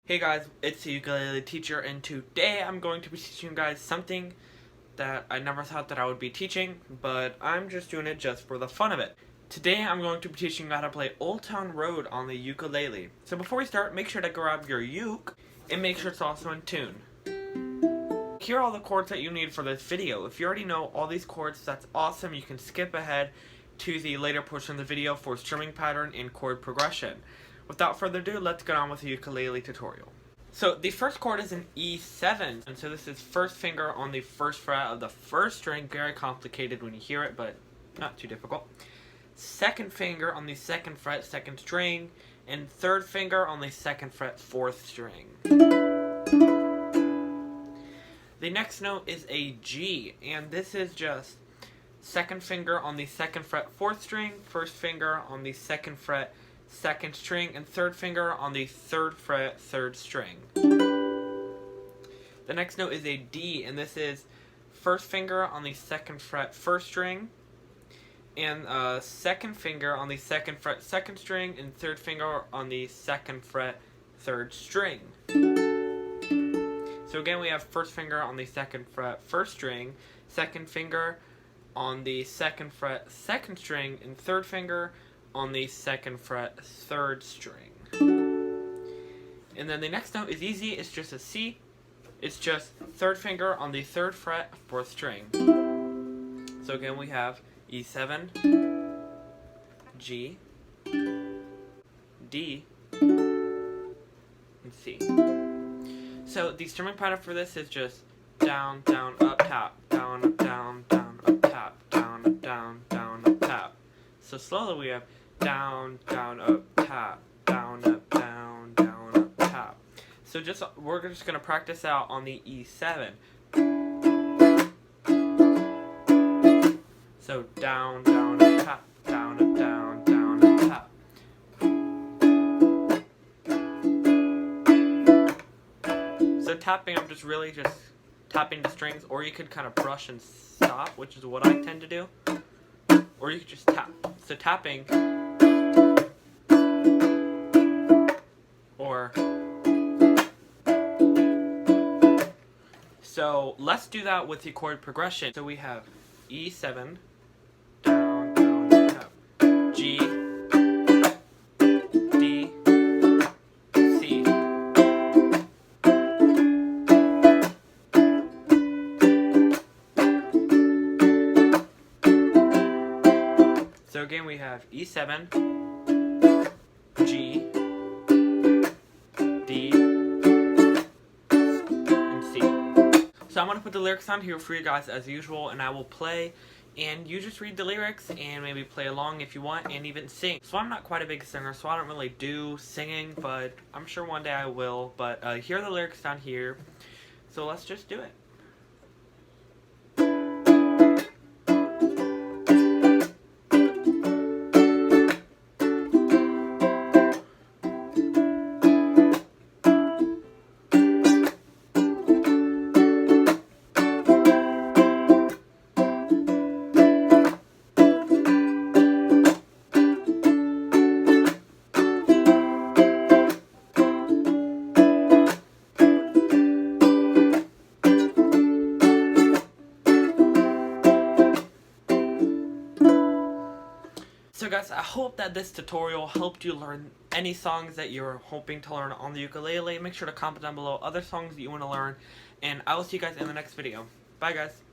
Hey guys, it's the ukulele teacher, and today I'm going to be teaching you guys something that I never thought that I would be teaching, but I'm just doing it just for the fun of it. Today I'm going to be teaching you how to play Old Town Road on the ukulele. So before we start, make sure to grab your uke and make sure it's also in tune. Here are all the chords that you need for this video. If you already know all these chords, that's awesome. You can skip ahead to the later portion of the video for strumming pattern and chord progression. Without further ado, let's get on with the ukulele tutorial. So the first chord is an E7, and so this is first finger on the first fret of the first string. Very complicated when you hear it, but not too difficult. Second finger on the second fret, second string, and third finger on the second fret, fourth string. The next note is a G, and this is just second finger on the second fret, fourth string, first finger on the second fret, second string, and third finger on the third fret, third string. The next note is a D, and this is first finger on the second fret, first string, and second finger on the second fret, second string, and third finger on the second fret, third string. So again, we have first finger on the second fret, first string, second finger on the second fret, second string, and third finger on the second fret, third string. And then the next note is easy, it's just a C. It's just third finger on the third fret, fourth string. So again, we have E7, G, D, and C. So the strumming pattern for this is just down, down, up, tap, down, up, down, down, up, tap, down, up, down, down, up, tap. So slowly we have down, down, up, tap, down, up, down, down, up, tap. So we're just gonna practice out on the E7. So down, down, up, tap, down, up, down, down, up, tap. So tapping, I'm just really just tapping the strings, or you could kind of brush and stop, which is what I tend to do. Or you could just tap. So tapping, or so let's do that with the chord progression. So we have E7, down, down, tap, G, D, C. So again, we have E7, G, D, and C. So I'm going to put the lyrics on here for you guys as usual, and I will play, and you just read the lyrics and maybe play along if you want, and even sing. So I'm not quite a big singer, so I don't really do singing, but I'm sure one day I will. But here are the lyrics down here, so let's just do it. So guys, I hope that this tutorial helped you learn any songs that you're hoping to learn on the ukulele. Make sure to comment down below other songs that you want to learn, and I will see you guys in the next video. Bye guys.